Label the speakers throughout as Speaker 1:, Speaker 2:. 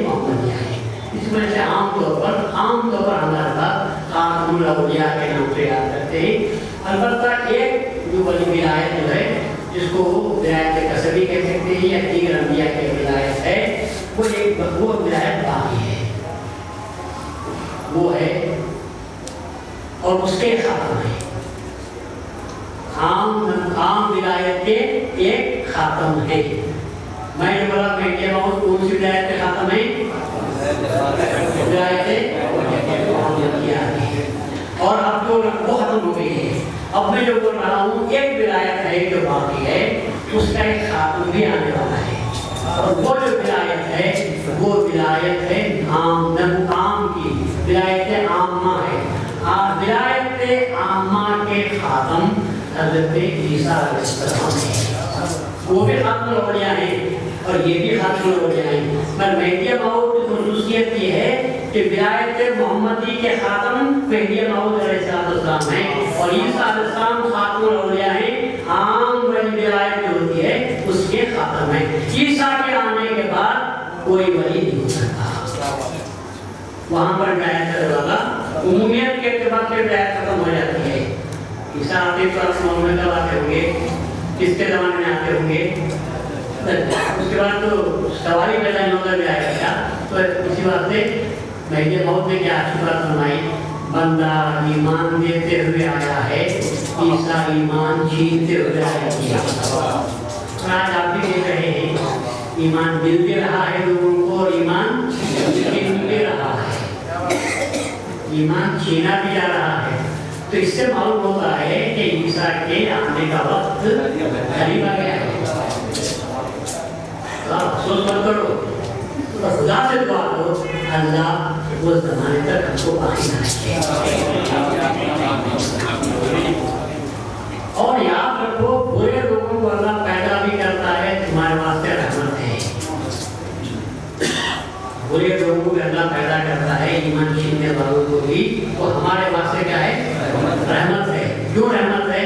Speaker 1: मोहम्मदिया है। इस वजह से आमतौर पर हमारा खातमुल औलिया के नाम से याद करते हैं। अलबत्ता एक जो वाली विलायत जो है जिसको विलायत कसबी कह सकते हैं या दीगर अंबिया की विलायत है, वो विलायत बाकी है, वो है और उसके खातम है। आम विलायत के एक खातम है। मैंने बोला मेहदी मौद कौन सी विलायत के खातम है? विलायत मोहम्मदिया है। और अब जो वो खत्म हो गई है, अब मैं जो बोल रहा हूँ एक विलायत है जो बाकी है, उसका एक खातम भी आने वाला है। और वो जो विलायत है वो विलायत है आम की विलायत आम्मा है। विलायत आम्मा के खातम हज़रत ईसा अलैहिस्सलाम है। वो भी खातमुल औलिया है और ये भी खातमुल औलिया है। पर मेहदी मौद की खुसूसियत ये है कि विलायत मोहम्मदी के खातम मेहदी मौद अलैहिस्सलाम है और ईसा अलैहिस्सलाम खातमुल औलिया है। आम वाली विलायत जो होती है उसके खातम है। ईसा के आने के बाद कोई वली नहीं हो सकता। वहाँ पर विलायत का दरवाजा उम्मीद के एतबार से विलायत खत्म हो जाती है। ईसा आते पर मोहम्मद कब आते होंगे, किसके ज़माने में आते होंगे? उसके बाद तो सवाल ही पैदा नहीं होगा विलायत का। तो इसी बात से मेहदी मौद ने क्या अच्छी बात फरमाई, बंदा ईमान देते हुए आया है, ईसा ईमान छीनते हुए आया। आज आप भी देख रहे हैं ईमान मिल भी रहा है लोगों को और ईमान छीन भी रहा है, ईमान छीना भी जा रहा है। तो इससे मालूम होता है कि ईसा के आने का वक्त करीब आ गया है। तो आप अफसोस मत करो, तो खुदा से दुआ करो अल्लाह वो ज़माने तक हमको बाकी ना रखे। और याद रखो बुरे लोगों को अल्लाह पैदा भी करता है, तुम्हारे वास्ते रहमत है। बुरे लोगों को अल्लाह पैदा करता है, ईमान छीनने वालों को भी, वो हमारे वास्ते क्या है? रहमत है। क्यों रहमत है?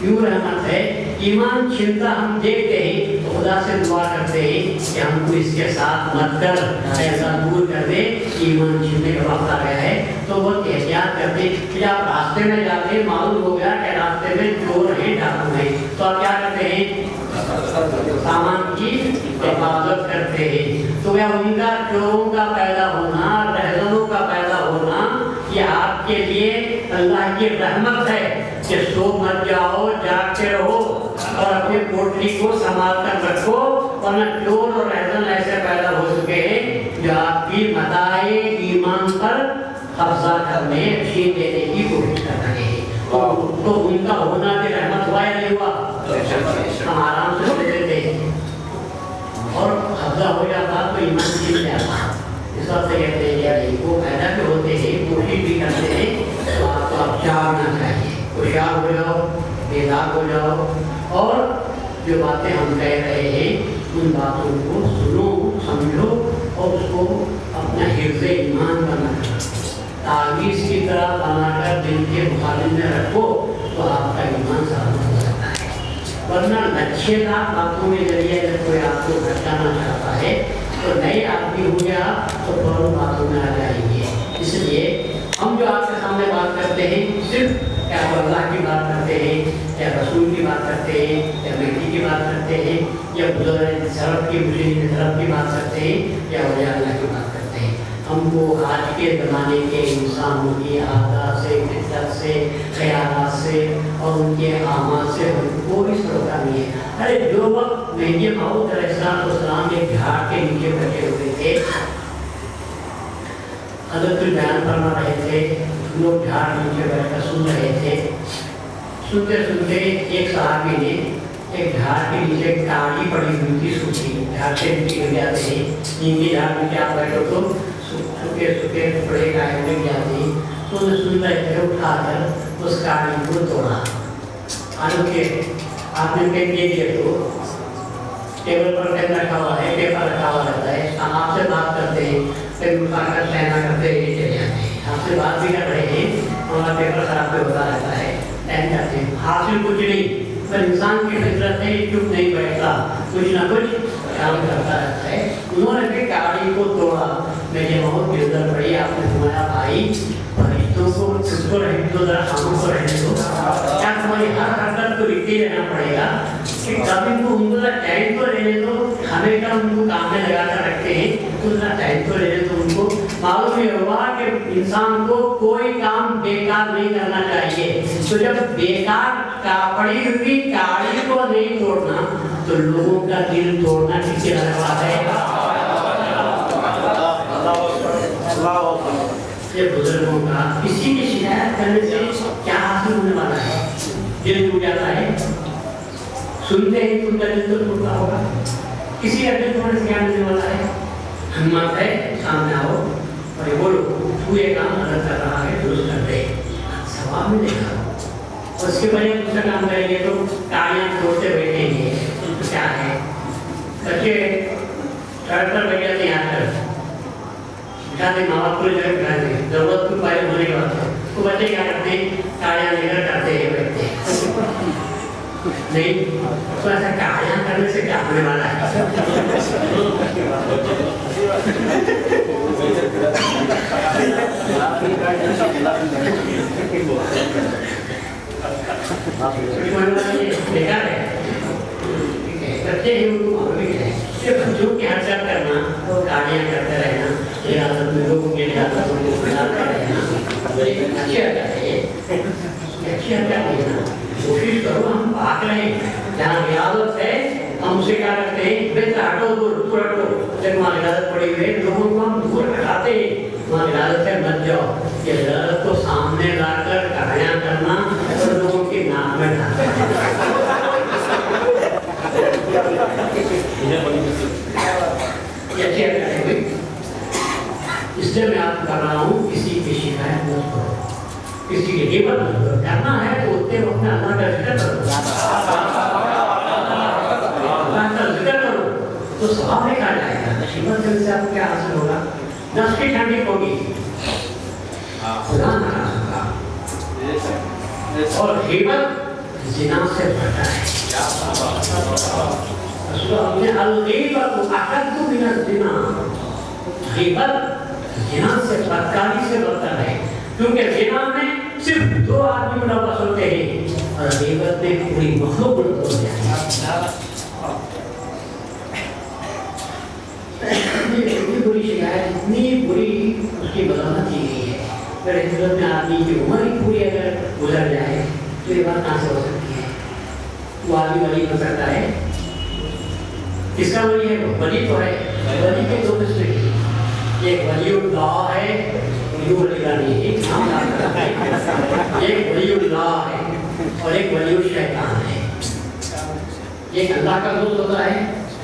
Speaker 1: क्यों रहमत है? ईमान छीनता हम देखते हैं तो खुदा से दुआ करते हैं कि हमको इसके साथ मत कर, ऐसा दूर कर दे। ईमान छीनने का वक्त आ गया है तो वो एहतियात करते कि आप रास्ते में जाते मालूम हो गया कि रास्ते में चोर है, डाकू है, तो आप क्या करते हैं? सामान की हिफाजत करते हैं। तो वह उनका चोरों का पैदा होना, रहज़नों का पैदा होना, ये आपके लिए अल्लाह की रहमत है कि सो मत जाओ, जागते रहो और अपनी पोटली को संभाल कर रखो, वरना चोर और रहज़न ऐसे पैदा हो चुके हैं जो आपकी मताए ईमान पर कब्जा करने, छीन लेने की कोशिश कर रहे हैं। तो उनका होना भी रहमत हुआ या नहीं हुआ? हम आराम से लेते थे और कब्जा हो जाता तो ईमान छीन जाता। इस वक्त से कहते हैं यार वो पैदा भी होते हैं, कोशिश भी करते हैं, तो आपको अब जागना चाहिए, होशियार हो जाओ, बेदाग हो जाओ और जो बातें हम कह रहे हैं उन बातों को सुनो, समझो और उसको अपना हिफ्ज़ ईमान बनाना, तावीज़ की तरह बनाकर दिल के मुखालिफ में रखो तो आपका ईमान सलामत हो सकता है। वरना लच्छेदार बातों के जरिए अगर कोई आपको भटकाना चाहता है तो नए आदमी हो गया तो फौरन बातों में आ जाएंगे। इसलिए हम जो आपके सामने बात करते हैं सिर्फ क्या अल्लाह की बात करते हैं या रसूल की बात करते हैं या मेहदी की बात करते हैं या बुज़ुर्ग सरफ की मुस्लिम सरफ की बात करते हैं या औलिया अल्लाह की बात करते हैं। हमको आज के ज़माने के इंसानों की आदत से, फितरत से, ख़यालात से और उनके आमाल से कोई सरोकार नहीं है। अरे जो वक्त मेहदी मौद अलैहिस्सलाम एक झाड़ के नीचे बैठे हुए थे, हज़रत बयान फरमा रहे थे, लोग झाड़ नीचे बैठकर सुन रहे थे। सुनते सुनते एक सहाबी ने एक झाड़ के नीचे टाड़ी पड़ी हुई थी सूखी, झाड़ से नीचे गिर जाते हैं, नीचे झाड़ में क्या बैठो तो सूखे सूखे टुकड़े गाय गिर जाते हैं। तो सुन रहे थे, उठाकर उस टाड़ी को तोड़ा। आलू के आपने पेन दे दिए तो टेबल पर पेन रखा हुआ है, पेपर रखा हुआ रहता है, हम आपसे बात करते हैं, पेन उठाकर सहना करते हुए चले जाते हैं। आपसे बात भी कर रहे हैं, हमारा पेपर खराब भी होता रहता है, सहन जाते हैं, हासिल कुछ नहीं, पर इंसान की फितरत है चुप नहीं बैठता, कुछ ना कुछ काम करता रहता है। उन्होंने भी गाड़ी को तोड़ा के अंदर पड़ी, आपने फरमाया भाई फरिश्तों को खुद को रहने दो, जरा हम को रहने दो। क्या तुम्हारी हर हरकत को लिखते ही रहना पड़ेगा कि कभी को उनको टाइम तो रहने दो, हमेशा उनको काम में लगा कर रखते हैं, तो जरा टाइम तो रहने दो उनको। मालूम ये हुआ कि इंसान को कोई काम बेकार नहीं करना चाहिए। तो जब बेकार का पड़ी हुई गाड़ी को नहीं तोड़ना तो लोगों का दिल तोड़ना किसके लगवा है? ये बुजुर्गों का किसी की शिकायत करने से क्या हासिल होने वाला है? दिल टूट जाता है। सुनते ही उनका दिल तो टूटता होगा। किसी का दिल तोड़ने से क्या मिलने वाला है? हिम्मत है, सामने आओ और ये बोलो तू ये काम गलत कर रहा है, दुरुस्त कर दे, सवाब मिलेगा। उसके बजाय दूसरा काम करेंगे तो तालियां तोड़ते बैठेंगे तो क्या है? बच्चे सड़क पर बैठ जाते हैं आकर, बिठाते माँ बाप को जगह बिठाते, जरूरत को पाए होने के बाद तो बच्चे क्या करते हैं? तालियां लेकर करते हैं, बैठते नहीं तो ऐसा तालियां करने से क्या होने वाला है? बेकार है, बच्चे ही उनको मालूम है कि बच्चों की हरकत करना, तो गाड़ियाँ करते रहना, इजाजत में लोगों की इजाजत को बनाते रहना, तो एक अच्छी हरकत है। अच्छी हरकत है ना, कोशिश करो हम भाग रहे हैं, जहाँ इजाजत है हम उसे क्या करते हैं? बेटा हटो, दूर हटो, जब वहाँ इजाजत पड़ी हुई है लोगों को हम दूर हटाते हैं, वहाँ इजाजत है मत जाओ। ये इजाजत को सामने लाकर गाड़ियाँ करना और लोगों की नाक में डालना, इसलिए मैं आपको कर रहा हूँ किसी की शिकायत मत करो, किसी की गिबत मत करो। करना है तो उतने वक्त में अल्लाह का जिक्र करो, अल्लाह का जिक्र करो तो सवाब लिखा जाएगा। गिबत करने से आपको क्या हासिल होगा? नफ्स की ठंडी होगी, खुदा नाराज होगा, और गिबत जिना से बढ़ता है। हमने अल-ग़ीबत अशद्दु मिन ज़िना, ग़ीबत ज़िना से बदकारी से बदतर है, क्योंकि ज़िना में सिर्फ दो आदमी मुलव्वस होते हैं और ग़ीबत में पूरी मखलूक मुलव्वस होती है। इतनी बुरी शिकायत, इतनी बुरी उसकी बदौलत की गई है। अगर हिजरत में आदमी की उम्र ही पूरी अगर गुजर जाए तो ये बात कहाँ से हो सकती है? वो आदमी वली हो सकता है, किसका वली है? वली तो है, वली के दो किस्में हैं, एक वलीउल्लाह है, वलीउल्लाह नहीं, एक नाम है, एक वलीउल्लाह है और एक वलीउश्शैतान है। एक अल्लाह का दोस्त होता है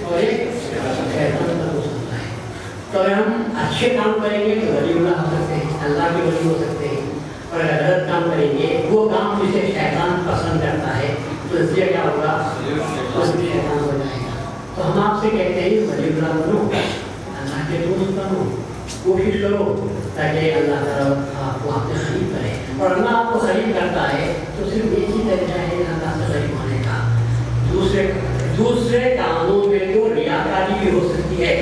Speaker 1: और एक शैतान का दोस्त होता है। तो अगर हम अच्छे काम करेंगे तो वलीउल्लाह हो सकते हैं, अल्लाह के वली हो सकते हैं, और अगर गलत काम करेंगे, वो काम जिसे शैतान पसंद करता है, तो इसलिए क्या होगा? उसमें शैतान हो जाएगा। तो हम आपसे कहते हैं वलीउल्लाह बनो, अल्लाह के दोस्त बनो, कोशिश करो ताकि अल्लाह ताला आपको आपसे खरीद करे। और अल्लाह आपको खरीद करता है तो सिर्फ एक ही तरीका है अल्लाह से खरीद होने का। दूसरे कामों में तो रियाकारी भी हो सकती है,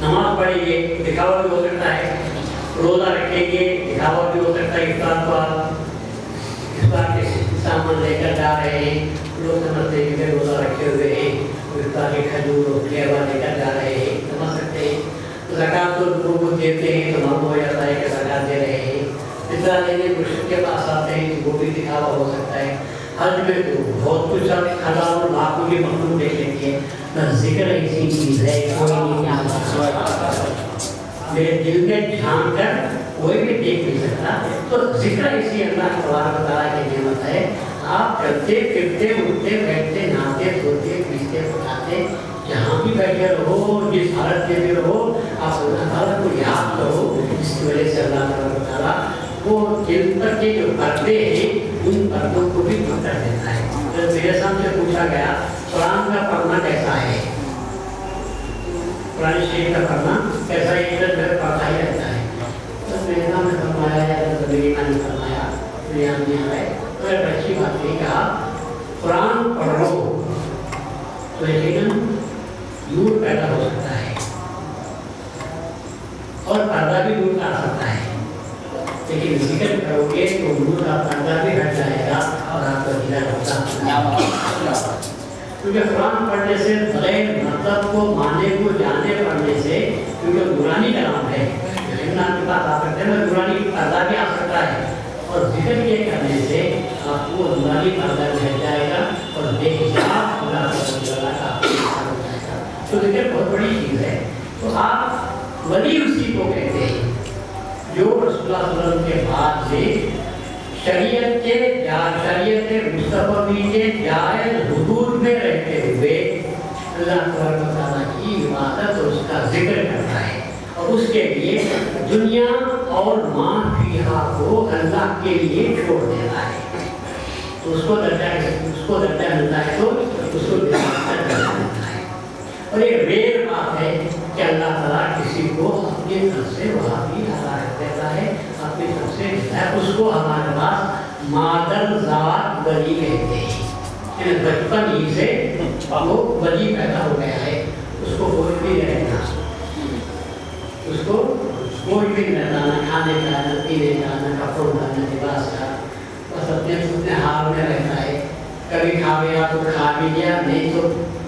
Speaker 1: नमाज पढ़ेंगे दिखावा भी हो सकता है, रोज़ा रखेंगे दिखावा भी हो सकता है। इफ्तार के सामान लेकर जा रहे हैं, लोग समझते हैं कि रोज़ा रखे हुए हैं, इफ्तार के खजूर और मेवा लेकर जा रहे हैं, समझ सकते हैं। ज़कात तो लोगों को देते हैं तो मालूम हो जाता है कि ज़कात दे रहे हैं। फितरा लेने मुश्किल के पास आते हैं तो वो भी दिखावा हो सकता है। हज में तो बहुत कुछ हज़ारों लाखों की मखलूक देख लेती है, बस जिक्र ऐसी चीज़ है कोई नहीं मेरे दिल में झांक कर कोई भी देख नहीं सकता। तो जिक्र ऐसी अल्लाह तबारक व तआला की नेमत है। आप चलते फिरते उठते बैठते नहाते धोते पीसते उठाते जहाँ भी बैठे रहो, जिस हालत में भी रहो, आप अल्लाह ताला को याद करो। इसकी वजह से अल्लाह तबारक व तआला वो दिल पर के जो पर्दे हैं उन पर्दों को भी दूर कर देता है। तो मेरे सामने पूछा गया कुरान का पढ़ना कैसा है, कुरान शरीफ का पढ़ना कैसा है, इधर मेरे पढ़ता ही रहता है। तो मेरे नाम ने फरमाया या तो मेरी माँ ने फरमाया तो यहाँ नहीं आए तो एक अच्छी बात नहीं कहा कुरान पढ़ो तो यकीनन नूर पैदा हो सकता है। पर्दा भी दूर कर सकता है, लेकिन जिक्र करोगे तो नूर का पर्दा भी हट जाएगा और आपका दीदार होगा। क्योंकि कुरान पढ़ने से बगैर मतलब को माने को जाने पढ़ने से, क्योंकि नूरानी कलाम है, आपके पास आ सकते हैं, नूरानी पर्दा भी आ सकता है, और जिक्र ये करने से आपको नूरानी पर्दा भी हट जाएगा और बेहिसाब अल्लाह का हो जाएगा। तो जिक्र बहुत बड़ी चीज़ है। तो आप वली उसी को कहते हैं जो रसूलुल्लाह सल्लल्लाहु अलैहि वसल्लम के बाद से शरीयत मुस्तफ़वी के जायज़ हुदूद में रहते हुए अल्लाह तआला की इबादत और उसका जिक्र करता है, और उसके लिए दुनिया और माँ फिहा को अल्लाह के लिए छोड़ देता है। तो उसको दर्जा मिलता है, तो उसको दर्जा मिलता है। और ये रेयर बात है कि अल्लाह ताला किसी को अपनी तरफ से वहाँ भी हदायत देता है, अपनी तरफ से देता है। उसको हमारे पास मादर ज़ात वली कहते हैं। बचपन ही से वो वली पैदा हो गया है, उसको कोई भी नहीं रहना, उसको कोई भी नहीं रहना, न खाने का, न पीने का, न कपड़ों का, न लिबास का, बस अपने हाल में रहता है। कभी खा गया तो खा भी लिया,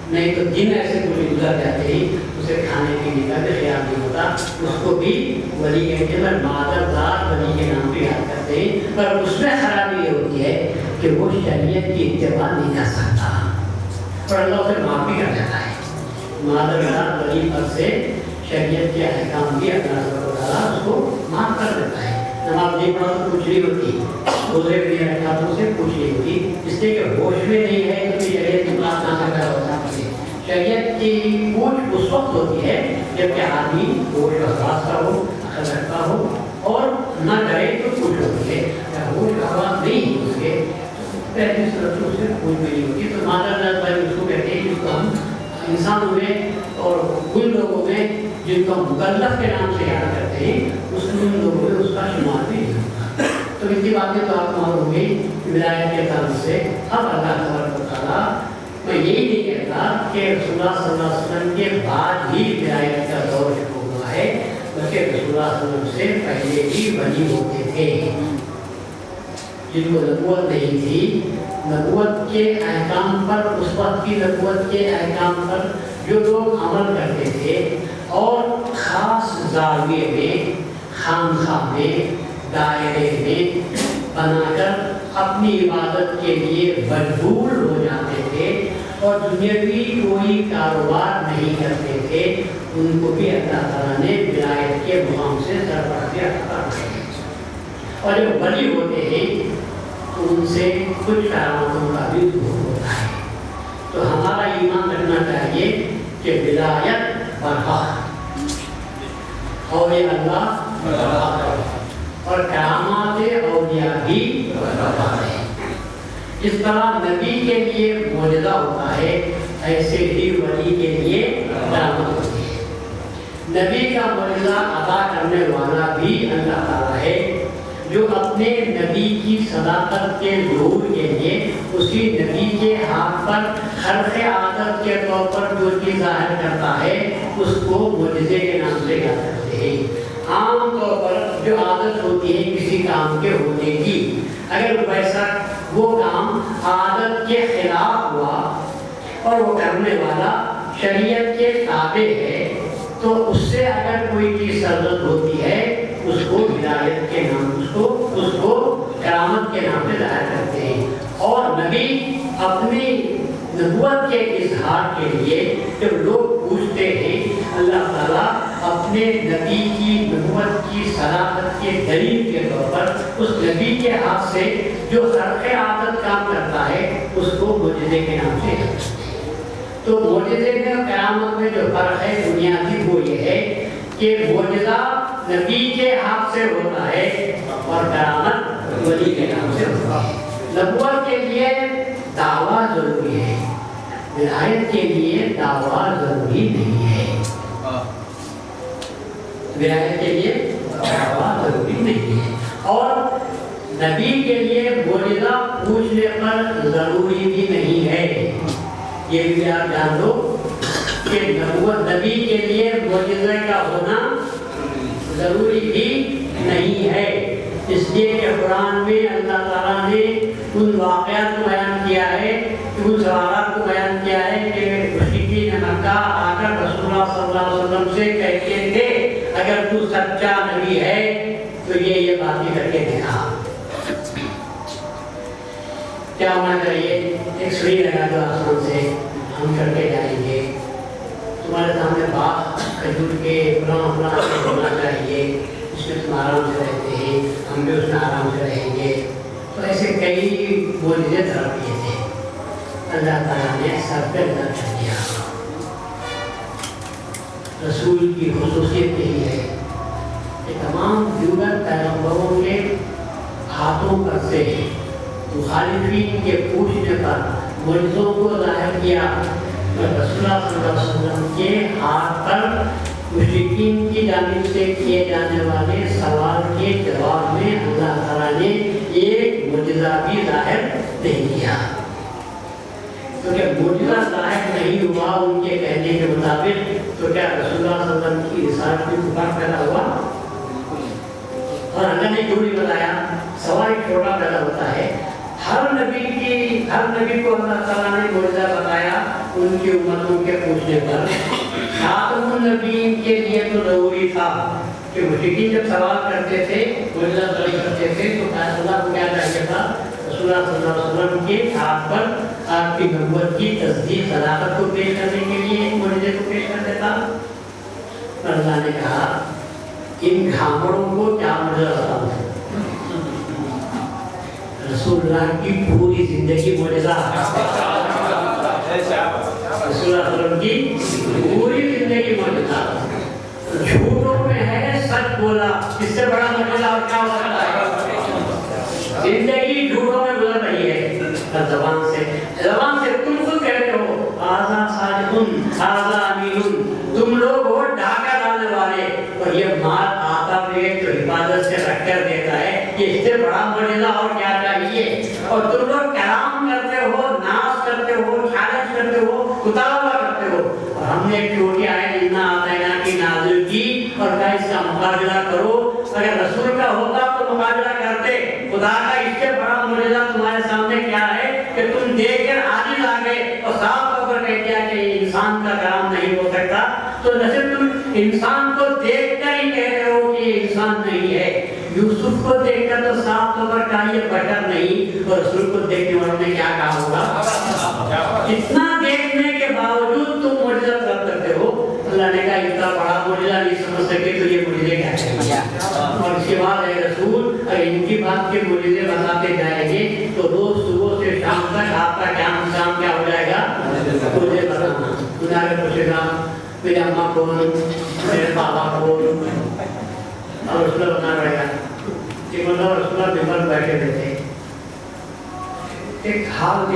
Speaker 1: नहीं तो दिन ऐसे पूरे गुजर जाते ही उसे खाने पीने का भी ख्याल नहीं होता। उसको भी वली कहते हैं, मादरदार वली के नाम पे याद करते हैं। पर उसमें खराबी ये होती है कि वो शरीयत की इत्तिबा नहीं कर सकता और अल्लाह उसे माफ़ भी कर देता है। मादरदार वली पर से शरीयत के अहकाम भी अल्लाह उसको माफ़ कर देता है। नमाज नहीं पढ़ा तो कुछ नहीं होती, रोज़े भी नहीं रखा तो उसे कुछ नहीं होती, इसलिए कि होश में नहीं है तो शरीयत की बात ना कर होता है। शरीयत की पूछ उस वक्त होती है जबकि आदमी होश हवास का हो, अकल रखता हो और न डरे तो कुछ होती है। होश हवास नहीं उसके पहले तरफ से उसे पूछ भी नहीं होती। तो मादरदार भाई उसको कहते हैं, जिसको हम इंसान हुए और उन लोगों में जिनको हम मुकल्लफ के नाम से याद करते हैं, उन लोगों में उसका शुमार भी नहीं होता। तो इनकी बातें तो आपको मालूम हो गई विलायत के तरफ से। अब अल्लाह ताला, मैं यही नहीं कहता कि रसूलुल्लाह सल्लल्लाहु अलैहि वसल्लम के बाद ही विलायत का दौर शुरू हुआ है, बल्कि रसूलुल्लाह सल्लल्लाहु अलैहि वसल्लम से पहले ही वली होते थे जिनको नबूवत नहीं थी। नबूवत के अहकाम पर, उस वक्त की नबूवत के अहकाम पर जो लोग अमल करते थे और ख़ास ज़ाविये में, खानख़ाह में, दायरे में बनाकर अपनी इबादत के लिए मजबूर हो जाते थे और दुनियावी कोई कारोबार नहीं करते थे, उनको भी अल्लाह ताला ने विलायत के मुकाम से सरफराज़ी अता की। और जब वली होते हैं तो उनसे कुछ करामतों का भी ज़ुहूर होता है। तो हमारा ईमान रखना चाहिए कि विलायत बरहक और ये अल्लाह और करामात औलिया भी बरहक है। जिस तरह नबी के लिए मौजज़ा होता है, ऐसे ही वली के लिए करामत होती है। नबी का मौजज़ा अदा करने वाला भी अल्लाह ताला है, जो अपने नबी की सदाकत के नूर के लिए उसी नबी के हाथ पर खर्क़े आदत के तौर पर जो चीज़ ज़ाहिर करता है उसको मुजज़े के नाम से याद करते हैं। आम तौर पर जो आदत होती है किसी काम के होने की, अगर वैसा वो काम आदत के खिलाफ हुआ और वो करने वाला शरीयत के ताबे है, तो उससे अगर कोई चीज़ सरजद होती है उसको विलायत के नाम, उसको करामत के नाम से ज़ाहिर करते हैं। और नबी अपनी नबूवत के इजहार के लिए जब लोग पूछते हैं, अल्लाह ताला अपने नबी की नबूवत की सलाहत के दलील के तौर पर उस नबी के हाथ से जो खर्क़े आदत काम करता है उसको मुजज़े के नाम से। तो मुजज़े में और करामत में जो फ़र्क है बुनियादी वो ये है कि मुजज़ा नबी के हाथ से होता है और करामत वली के नाम से होता है। नबूवत के लिए दावा जरूरी है, विलायत के लिए दावा जरूरी नहीं है। विलायत के लिए दावा जरूरी नहीं है और नबी के लिए मुजज़ा पूछने पर जरूरी भी नहीं है। ये भी आप जान लो कि नबूवत नबी के लिए मुजज़े का होना ضروری بھی نہیں ہے، اس لیے کہ قرآن میں اللہ تعالیٰ نے ان واقعات کو بیان کیا ہے، ان سوالات کو بیان کیا ہے کہ مشرکین مکہ آ کر رسول اللہ صلی اللہ علیہ وسلم سے کہتے تھے اگر تو سچا نبی ہے تو یہ باتیں کر کے دکھا۔ کیا ہونا چاہیے؟ ایک سوئی لگا دو آسمان سے، ہم کر کے جائیں گے، تمہارے سامنے باغ کھجور کے فلاں ہونا چاہیے، اس میں تم آرام سے رہتے ہیں، ہم بھی اس میں آرام سے رہیں گے۔ تو ایسے کئی معجزے طرف کیے تھے، اللہ تعالیٰ نے سب پہ نظر کر دیا۔ رسول کی خصوصیت یہی ہے کہ تمام دیگر پیغمبروں کے ہاتھوں پر سے مخالفین کے پوچھنے پر معجزوں کو ظاہر کیا، رسول اللہ صلی اللہ علیہ وسلم کے ہاتھ پر مشرکین کی جانب سے کیے جانے والے سوال کے جواب میں اللہ تعالیٰ نے ایک معجزہ بھی ظاہر نہیں کیا، کیونکہ معجزہ ظاہر نہیں ہوا ان کے کہنے کے مطابق، تو کیا رسول اللہ صلی اللہ علیہ وسلم کی رسالت میں فرق پیدا ہوا؟ اور اللہ نے کیوں نہیں بتایا؟ سوال ایک چھوٹا پیدا ہوتا ہے، ہر نبی کو اللہ تعالیٰ نے معجزہ بتایا ان کی امتوں کے پوچھنے پر۔ خاتم النبیین کے لیے تو ضروری تھا کہ مشرکین جب سوال کرتے تھے، معجزہ طلب کرتے تھے، تو اللہ کو کیا چاہیے تھا؟ رسول اللہ صلی اللہ علیہ وسلم کے ہاتھ پر آپ کی نبوت کی تصدیق صداقت کو پیش کرنے کے لیے ایک معجزے کو پیش کر دیتا۔ اللہ نے کہا ان گھامڑوں کو کیا معجزہ بتاؤں؟ رسول اللہ کی پوری زندگی معجزہ، رسول اللہ صلی اللہ علیہ وسلم کی پوری زندگی معجزہ۔ جھوٹوں میں ہے سچ بولا، اس سے بڑا معجزہ اور کیا ہو سکتا ہے؟ زندگی جھوٹوں میں گزر رہی ہے، زبان سے تم خود کہتے ہو آزا صادقن آزا امین، تم لوگ ہو ڈھاکہ ڈالنے والے، اور یہ مال آتا بھی جو حفاظت سے رکھ کر دیتا ہے، یہ اس سے بڑا معجزہ اور کیا چاہیے؟ اور تم لوگ کلام کرتے ہو، ناز کرتے ہو، چیلنج کرتے ہو، مطالبہ کرتے ہو، اور ہم نے ایک چھوٹی آیت انا اعطیناک کی نازل کی اور کہا اس کا مقابلہ کرو۔ اگر رسول کا ہوتا تو مقابلہ کرتے، خدا کا اس سے بڑا معجزہ تمہارے سامنے کیا ہے کہ تم دیکھ کر عاجز آ گئے اور صاف طور پر کہہ دیا کہ انسان کا کلام نہیں ہو سکتا۔ تو نہ صرف تم انسان کو دیکھ کر ہی کہہ رہے ہو کہ یہ انسان نہیں ہے، یوسف کو دیکھ کر تو صاف طور پر کہا یہ بشر نہیں، اور رسول کو دیکھنے والوں نے کیا کہا ہوگا؟ اتنا دیکھنے کے باوجود تم معجزہ طلب کرتے ہو۔ اللہ نے کہا اتنا بڑا معجزہ نہیں سمجھ سکے تو یہ معجزے کیا چاہیے؟ اور اس کے بعد اے رسول اگر ان کی بات کے معجزے بتاتے جائیں گے تو روز صبح سے شام تک آپ کا قیام کام کیا ہو جائے گا؟ مجھے بتانا۔ خدا نے پوچھے گا میرے اماں کون، میرے بابا کون، اور رسول اللہ بتانا پڑے گا کہ رسول اللہ ممبر بیٹھے ہوئے تھے، ایک حال